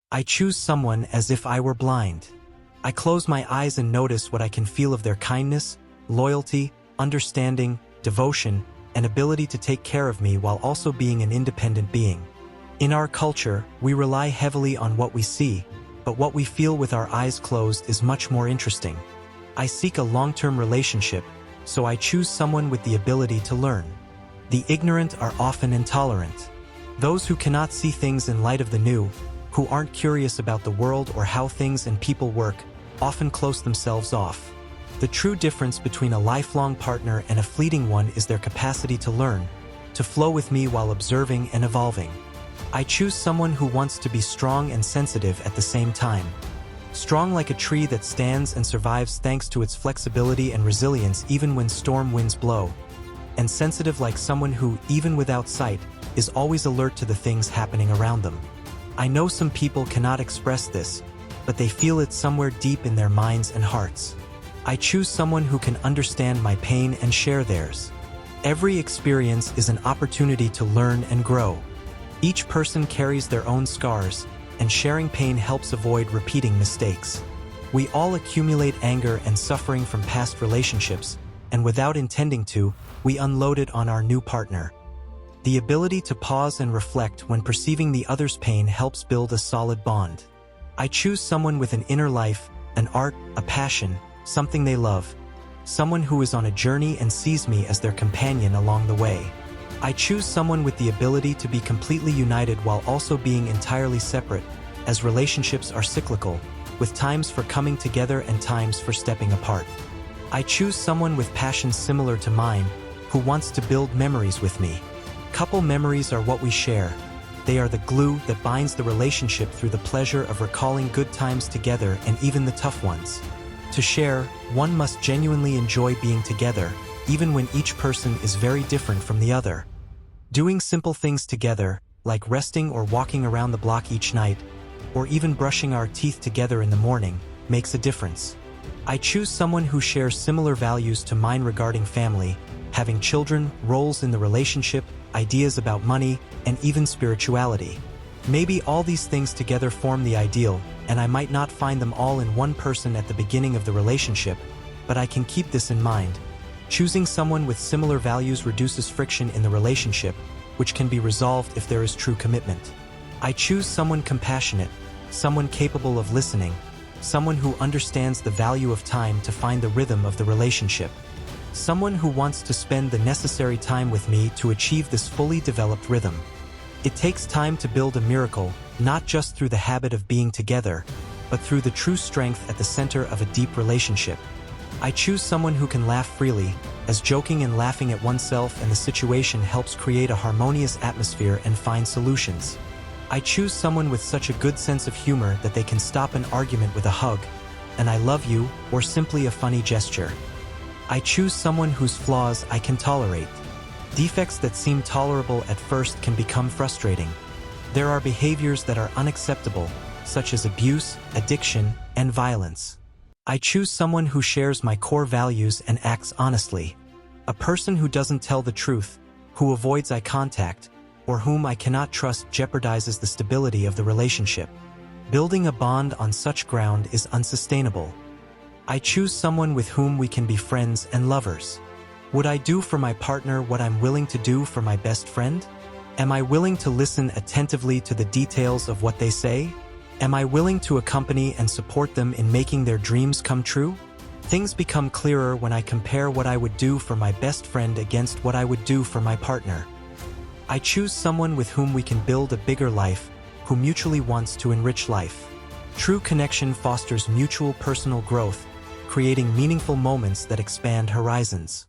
I choose someone as if I were blind. I close my eyes and notice what I can feel of their kindness, loyalty, understanding, devotion, and ability to take care of me while also being an independent being. In our culture, we rely heavily on what we see, but what we feel with our eyes closed is much more interesting. I seek a long-term relationship, so I choose someone with the ability to learn. The ignorant are often intolerant. Those who cannot see things in light of the new, who aren't curious about the world or how things and people work, often close themselves off. The true difference between a lifelong partner and a fleeting one is their capacity to learn, to flow with me while observing and evolving. I choose someone who wants to be strong and sensitive at the same time. Strong like a tree that stands and survives thanks to its flexibility and resilience even when storm winds blow. And sensitive like someone who, even without sight, is always alert to the things happening around them. I know some people cannot express this, but they feel it somewhere deep in their minds and hearts. I choose someone who can understand my pain and share theirs. Every experience is an opportunity to learn and grow. Each person carries their own scars, and sharing pain helps avoid repeating mistakes. We all accumulate anger and suffering from past relationships, and without intending to, we unload it on our new partner. The ability to pause and reflect when perceiving the other's pain helps build a solid bond. I choose someone with an inner life, an art, a passion, something they love. Someone who is on a journey and sees me as their companion along the way. I choose someone with the ability to be completely united while also being entirely separate, as relationships are cyclical, with times for coming together and times for stepping apart. I choose someone with passions similar to mine, who wants to build memories with me. Couple memories are what we share. They are the glue that binds the relationship through the pleasure of recalling good times together and even the tough ones. To share, one must genuinely enjoy being together, even when each person is very different from the other. Doing simple things together, like resting or walking around the block each night, or even brushing our teeth together in the morning, makes a difference. I choose someone who shares similar values to mine regarding family, having children, roles in the relationship, ideas about money, and even spirituality. Maybe all these things together form the ideal, and I might not find them all in one person at the beginning of the relationship, but I can keep this in mind. Choosing someone with similar values reduces friction in the relationship, which can be resolved if there is true commitment. I choose someone compassionate, someone capable of listening, someone who understands the value of time to find the rhythm of the relationship. Someone who wants to spend the necessary time with me to achieve this fully developed rhythm. It takes time to build a miracle, not just through the habit of being together, but through the true strength at the center of a deep relationship. I choose someone who can laugh freely, as joking and laughing at oneself and the situation helps create a harmonious atmosphere and find solutions. I choose someone with such a good sense of humor that they can stop an argument with a hug, an "I love you," or simply a funny gesture. I choose someone whose flaws I can tolerate. Defects that seem tolerable at first can become frustrating. There are behaviors that are unacceptable, such as abuse, addiction, and violence. I choose someone who shares my core values and acts honestly. A person who doesn't tell the truth, who avoids eye contact, or whom I cannot trust jeopardizes the stability of the relationship. Building a bond on such ground is unsustainable. I choose someone with whom we can be friends and lovers. Would I do for my partner what I'm willing to do for my best friend? Am I willing to listen attentively to the details of what they say? Am I willing to accompany and support them in making their dreams come true? Things become clearer when I compare what I would do for my best friend against what I would do for my partner. I choose someone with whom we can build a bigger life, who mutually wants to enrich life. True connection fosters mutual personal growth, creating meaningful moments that expand horizons.